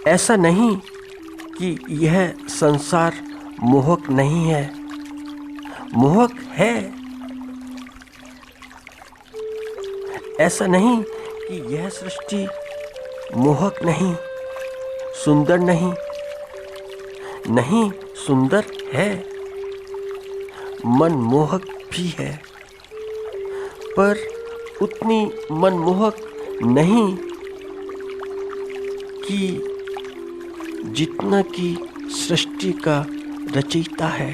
ऐसा नहीं कि यह संसार मोहक नहीं है, मोहक है। ऐसा नहीं कि यह सृष्टि मोहक नहीं, सुंदर नहीं, नहीं सुंदर है, मनमोहक भी है, पर उतनी मनमोहक नहीं कि जितना कि सृष्टि का रचयिता है।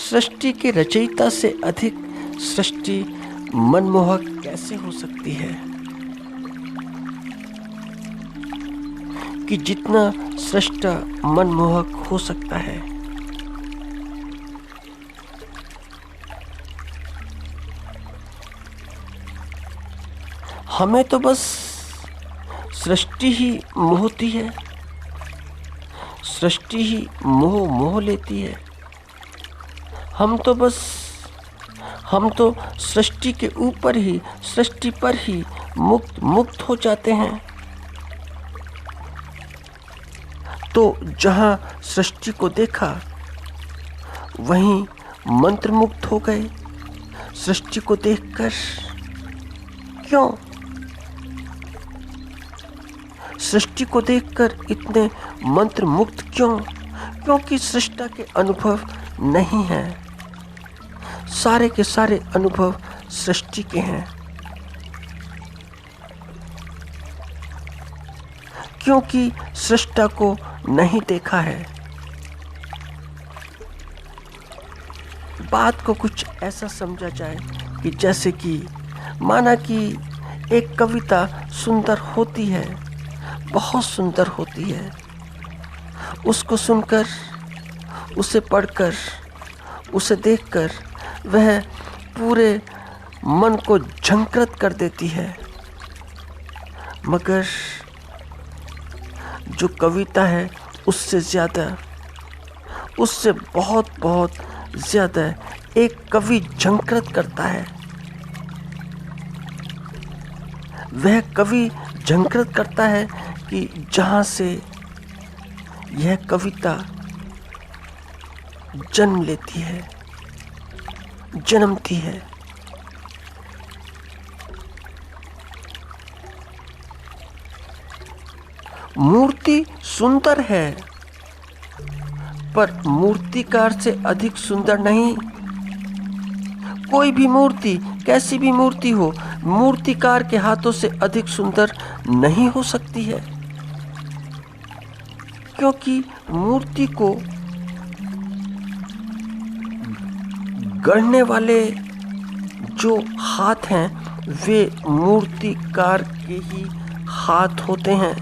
सृष्टि के रचयिता से अधिक सृष्टि मनमोहक कैसे हो सकती है कि जितना सृष्टा मनमोहक हो सकता है। हमें तो बस सृष्टि ही मोहती है, सृष्टि ही मोह लेती है। हम तो सृष्टि के ऊपर ही, सृष्टि पर ही मुक्त हो जाते हैं। तो जहाँ सृष्टि को देखा वहीं मंत्रमुग्ध हो गए सृष्टि को देखकर। क्यों? सृष्टि को देखकर इतने मंत्रमुग्ध क्यों? क्योंकि सृष्टा के अनुभव नहीं है, सारे के सारे अनुभव सृष्टि के हैं। क्योंकि सृष्टा को नहीं देखा है। बात को कुछ ऐसा समझा जाए कि जैसे कि माना कि एक कविता सुंदर होती है, बहुत सुंदर होती है। उसको सुनकर, उसे पढ़कर, उसे देखकर वह पूरे मन को झंकृत कर देती है। मगर जो कविता है उससे ज़्यादा, उससे बहुत बहुत ज़्यादा एक कवि झंकृत करता है। वह कवि झंकृत करता है कि जहाँ से यह कविता जन्म लेती है, जन्मती है। मूर्ति सुंदर है, पर मूर्तिकार से अधिक सुंदर नहीं। कोई भी मूर्ति, कैसी भी मूर्ति हो, मूर्तिकार के हाथों से अधिक सुंदर नहीं हो सकती है। क्योंकि मूर्ति को गढ़ने वाले जो हाथ हैं वे मूर्तिकार के ही हाथ होते हैं।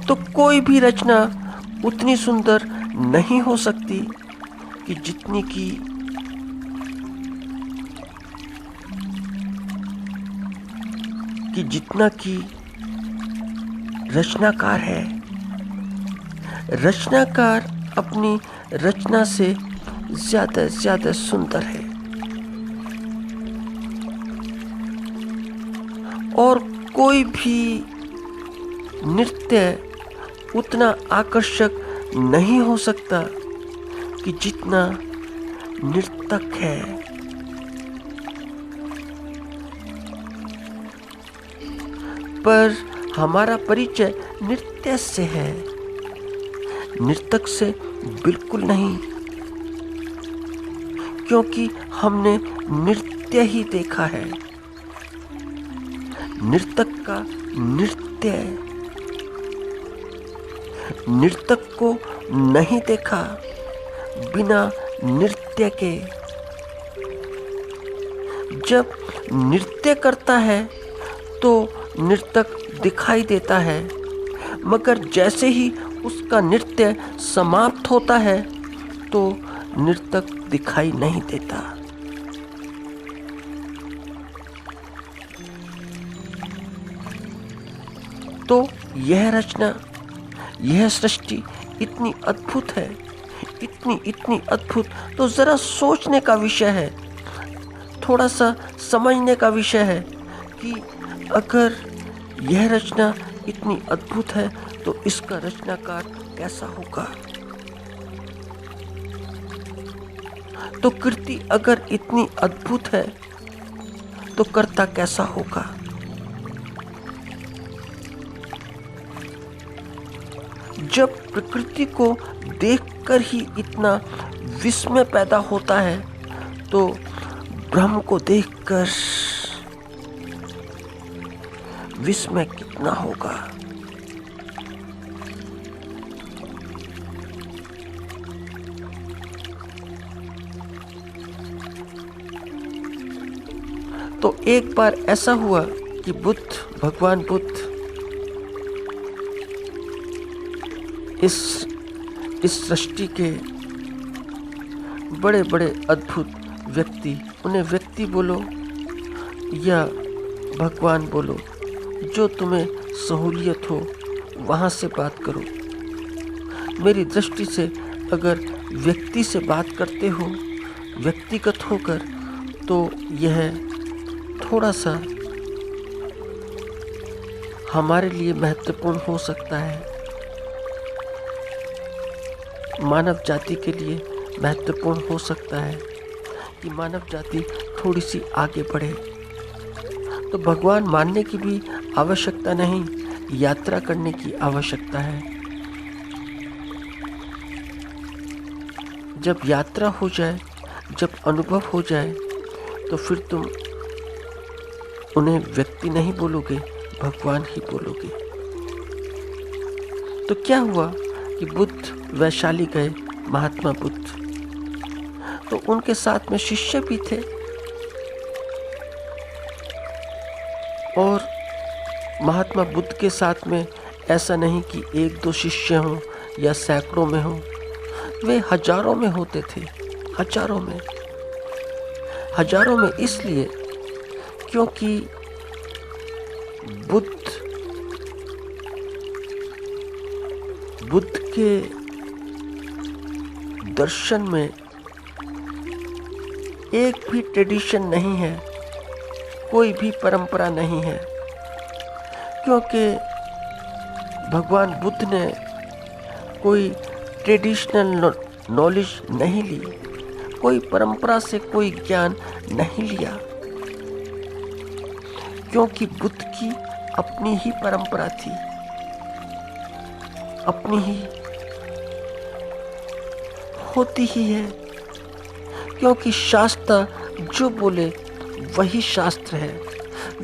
तो कोई भी रचना उतनी सुंदर नहीं हो सकती कि जितनी जितना कि रचनाकार है। रचनाकार अपनी रचना से ज्यादा सुंदर है। और कोई भी नृत्य उतना आकर्षक नहीं हो सकता कि जितना नर्तक है। पर हमारा परिचय नृत्य से है, नर्तक से बिल्कुल नहीं। क्योंकि हमने नृत्य ही देखा है, नर्तक का नृत्य। नर्तक को नहीं देखा बिना नृत्य के। जब नृत्य करता है तो नर्तक दिखाई देता है, मगर जैसे ही उसका नृत्य समाप्त होता है तो नर्तक दिखाई नहीं देता। तो यह रचना, यह सृष्टि इतनी अद्भुत है, इतनी अद्भुत, तो जरा सोचने का विषय है। थोड़ा सा समझने का विषय है कि अगर यह रचना इतनी अद्भुत है तो इसका रचनाकार कैसा होगा। तो कृति अगर इतनी अद्भुत है तो कर्ता कैसा होगा। जब प्रकृति को देखकर ही इतना विस्मय पैदा होता है तो ब्रह्म को देखकर विस्मय कितना होगा। तो एक बार ऐसा हुआ कि भगवान बुद्ध इस सृष्टि के बड़े बड़े अद्भुत व्यक्ति, उन्हें व्यक्ति बोलो या भगवान बोलो, जो तुम्हें सहूलियत हो वहाँ से बात करो। मेरी दृष्टि से अगर व्यक्ति से बात करते हो व्यक्तिगत होकर तो यह थोड़ा सा हमारे लिए महत्वपूर्ण हो सकता है, मानव जाति के लिए महत्वपूर्ण हो सकता है कि मानव जाति थोड़ी सी आगे बढ़े। तो भगवान मानने की भी आवश्यकता नहीं, यात्रा करने की आवश्यकता है। जब यात्रा हो जाए, जब अनुभव हो जाए तो फिर तुम उन्हें व्यक्ति नहीं बोलोगे, भगवान ही बोलोगे। तो क्या हुआ कि बुद्ध वैशाली गए, महात्मा बुद्ध, तो उनके साथ में शिष्य भी थे और महात्मा बुद्ध के साथ में ऐसा नहीं कि एक दो शिष्य हों या सैकड़ों में हों, वे हजारों में होते थे, हजारों में इसलिए क्योंकि बुद्ध के दर्शन में एक भी ट्रेडिशन नहीं है, कोई भी परंपरा नहीं है, क्योंकि भगवान बुद्ध ने कोई ट्रेडिशनल नॉलेज नहीं ली, कोई परंपरा से कोई ज्ञान नहीं लिया, क्योंकि बुद्ध की अपनी ही परंपरा थी, अपनी ही होती ही है, क्योंकि शास्त्र जो बोले वही शास्त्र है,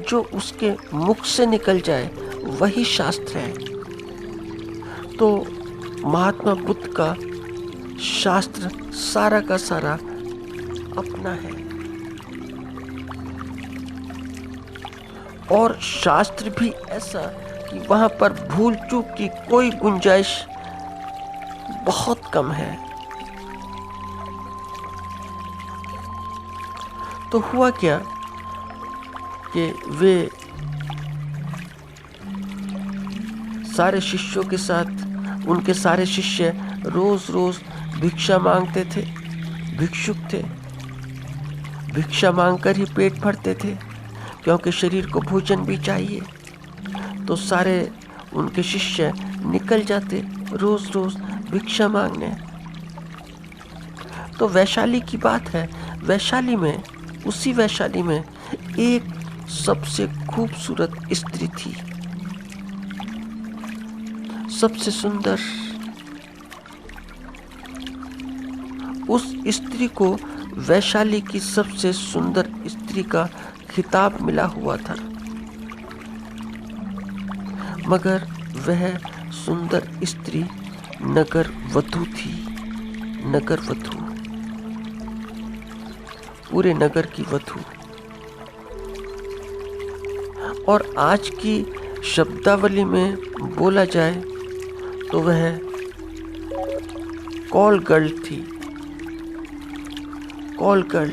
जो उसके मुख से निकल जाए वही शास्त्र है। तो महात्मा बुद्ध का शास्त्र सारा का सारा अपना है और शास्त्र भी ऐसा कि वहाँ पर भूल चूक की कोई गुंजाइश बहुत कम है। तो हुआ क्या कि वे सारे शिष्यों के साथ, उनके सारे शिष्य रोज रोज भिक्षा मांगते थे, भिक्षुक थे, भिक्षा मांगकर ही पेट भरते थे, क्योंकि शरीर को भोजन भी चाहिए। तो सारे उनके शिष्य निकल जाते रोज रोज भिक्षा मांगने। तो वैशाली की बात है, वैशाली में, उसी वैशाली में एक सबसे खूबसूरत स्त्री थी, सबसे सुंदर। उस स्त्री को वैशाली की सबसे सुंदर स्त्री का खिताब मिला हुआ था, मगर वह सुंदर स्त्री नगर वधू थी, नगर वधू, पूरे नगर की वधू। और आज की शब्दावली में बोला जाए तो वह कॉल गर्ल थी, कॉल गर्ल।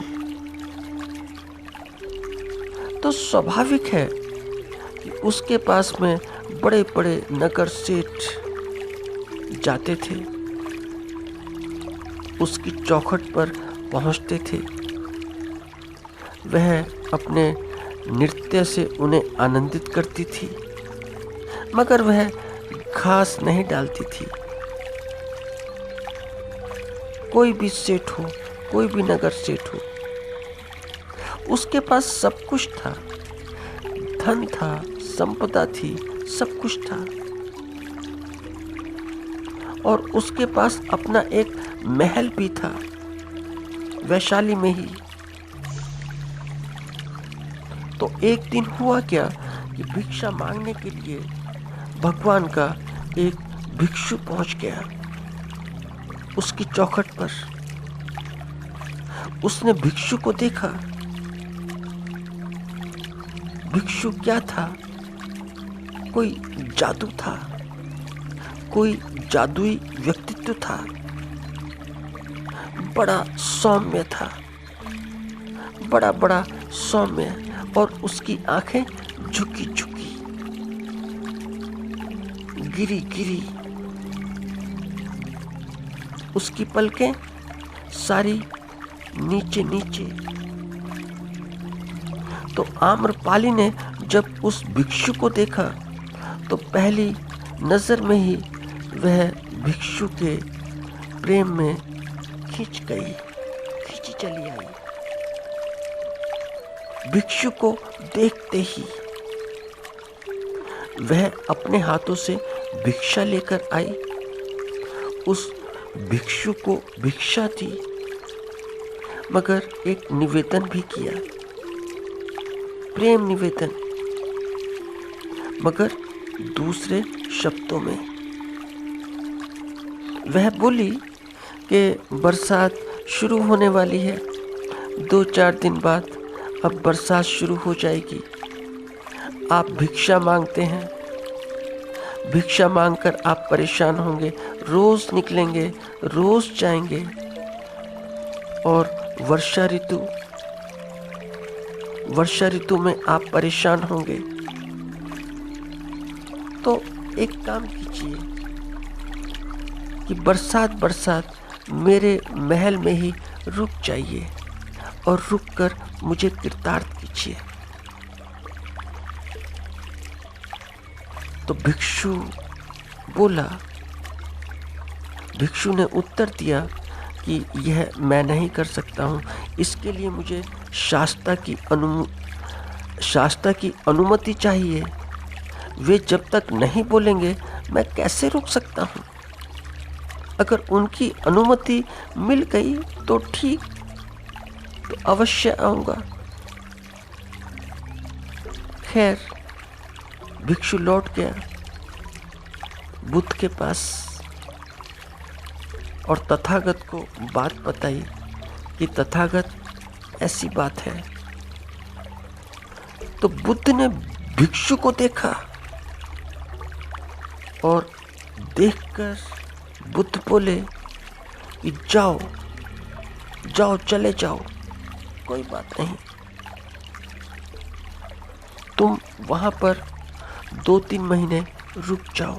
तो स्वाभाविक है कि उसके पास में बड़े बड़े नगर सेठ जाते थे, उसकी चौखट पर पहुंचते थे, वह अपने नृत्य से उन्हें आनंदित करती थी, मगर वह घास नहीं डालती थी। कोई भी सेठ हो, कोई भी नगर सेठ हो, उसके पास सब कुछ था, धन था, संपदा थी, सब कुछ था, और उसके पास अपना एक महल भी था, वैशाली में ही। तो एक दिन हुआ क्या कि भिक्षा मांगने के लिए भगवान का एक भिक्षु पहुंच गया उसकी चौखट पर। उसने भिक्षु को देखा। भिक्षु क्या था? कोई जादू था, कोई जादुई व्यक्तित्व था, बड़ा सौम्य था, बड़ा बड़ा सौम्य, और उसकी आंखें झुकी झुकी, गिरी गिरी, उसकी पलकें सारी नीचे नीचे। तो आम्रपाली ने जब उस भिक्षु को देखा तो पहली नजर में ही वह भिक्षु के प्रेम में खींच गई, खींची चली आई। भिक्षु को देखते ही वह अपने हाथों से भिक्षा लेकर आई। उस भिक्षु को भिक्षा दी, मगर एक निवेदन भी किया, प्रेम निवेदन, मगर दूसरे शब्दों में। वह बोली कि बरसात शुरू होने वाली है, 2-4 दिन बाद अब बरसात शुरू हो जाएगी। आप भिक्षा मांगते हैं, भिक्षा मांगकर आप परेशान होंगे, रोज निकलेंगे, रोज जाएंगे, और वर्षा ऋतु में आप परेशान होंगे। तो एक काम कीजिए कि बरसात मेरे महल में ही रुक जाइए और रुककर मुझे कृतार्थ कीजिए। तो भिक्षु बोला, भिक्षु ने उत्तर दिया कि यह मैं नहीं कर सकता हूँ, इसके लिए मुझे शास्त्रा की अनुमति चाहिए। वे जब तक नहीं बोलेंगे मैं कैसे रुक सकता हूँ? अगर उनकी अनुमति मिल गई तो ठीक, तो अवश्य आऊँगा। खैर, भिक्षु लौट गया बुद्ध के पास और तथागत को बात बताई कि तथागत ऐसी बात है। तो बुद्ध ने भिक्षु को देखा और देखकर बुद्ध बोले कि जाओ जाओ, चले जाओ, कोई बात नहीं, तुम वहां पर 2-3 महीने रुक जाओ।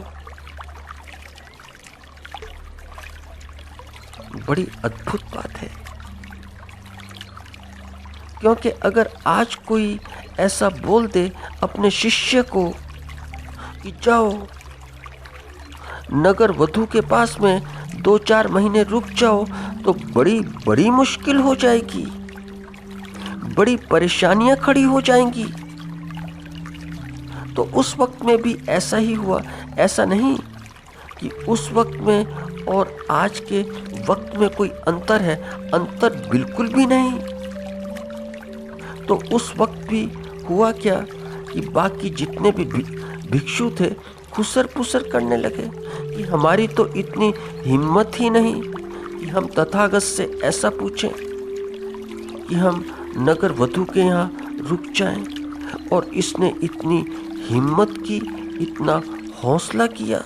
बड़ी अद्भुत बात है, क्योंकि अगर आज कोई ऐसा बोल दे अपने शिष्य को कि जाओ नगर वधु के पास में 2-4 महीने रुक जाओ, तो बड़ी मुश्किल हो जाएगी, बड़ी परेशानियां खड़ी हो जाएंगी। तो उस वक्त में भी ऐसा ही हुआ। ऐसा नहीं कि उस वक्त में और आज के वक्त में कोई अंतर है, अंतर बिल्कुल भी नहीं। तो उस वक्त भी हुआ क्या कि बाकी जितने भी भिक्षु थे खुसर पुसर करने लगे कि हमारी तो इतनी हिम्मत ही नहीं कि हम तथागत से ऐसा पूछें कि हम नगर वधु के यहाँ रुक जाएं, और इसने इतनी हिम्मत की, इतना हौसला किया।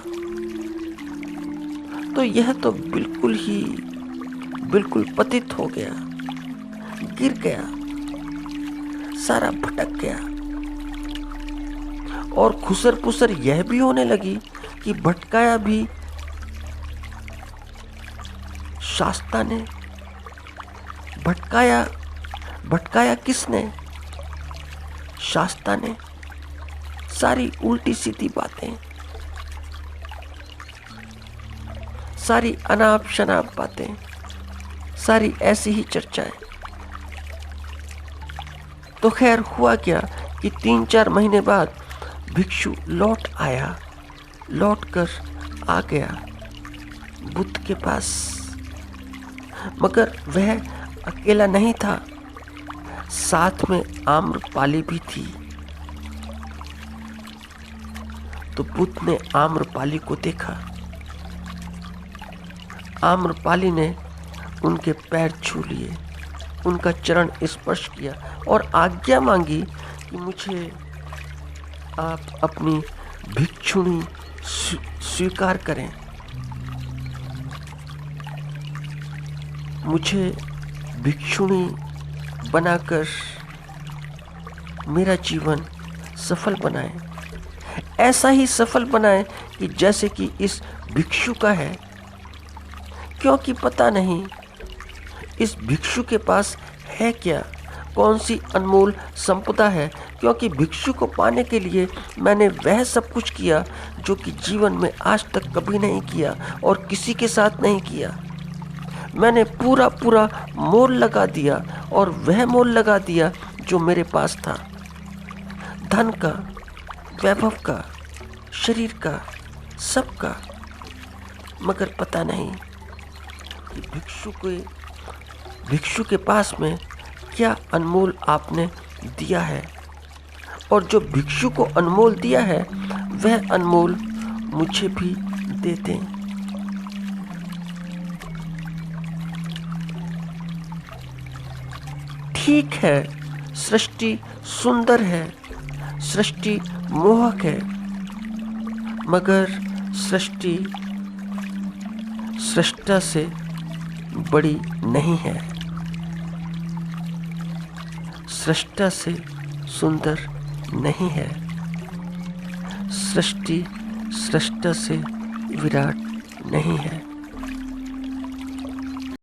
तो यह तो बिल्कुल पतित हो गया, गिर गया, सारा भटक गया। और खुसर पुसर यह भी होने लगी कि भटकाया भी शास्त्रा ने, भटकाया भटकाया किसने? शास्ता ने। सारी उल्टी सीधी बातें, सारी अनाप शनाप बातें, सारी ऐसी ही चर्चाएं। तो खैर हुआ क्या कि 3-4 महीने बाद भिक्षु लौट आया, लौट कर आ गया बुद्ध के पास। मगर वह अकेला नहीं था, साथ में आम्रपाली भी थी। तो बुद्ध ने आम्रपाली को देखा। आम्रपाली ने उनके पैर छू लिए, उनका चरण स्पर्श किया और आज्ञा मांगी कि मुझे आप अपनी भिक्षुणी स्वीकार करें, मुझे भिक्षुणी बनाकर मेरा जीवन सफल बनाए, ऐसा ही सफल बनाए कि जैसे कि इस भिक्षु का है। क्योंकि पता नहीं इस भिक्षु के पास है क्या, कौन सी अनमोल संपदा है। क्योंकि भिक्षु को पाने के लिए मैंने वह सब कुछ किया जो कि जीवन में आज तक कभी नहीं किया और किसी के साथ नहीं किया। मैंने पूरा पूरा मोल लगा दिया और वह मोल लगा दिया जो मेरे पास था, धन का, वैभव का, शरीर का, सबका। मगर पता नहीं कि भिक्षु के पास में क्या अनमोल आपने दिया है, और जो भिक्षु को अनमोल दिया है वह अनमोल मुझे भी दे दें। ठीक है, सृष्टि सुंदर है, सृष्टि मोहक है, मगर सृष्टि सृष्टा से बड़ी नहीं है, सृष्टा से सुंदर नहीं है, सृष्टि सृष्टा से विराट नहीं है।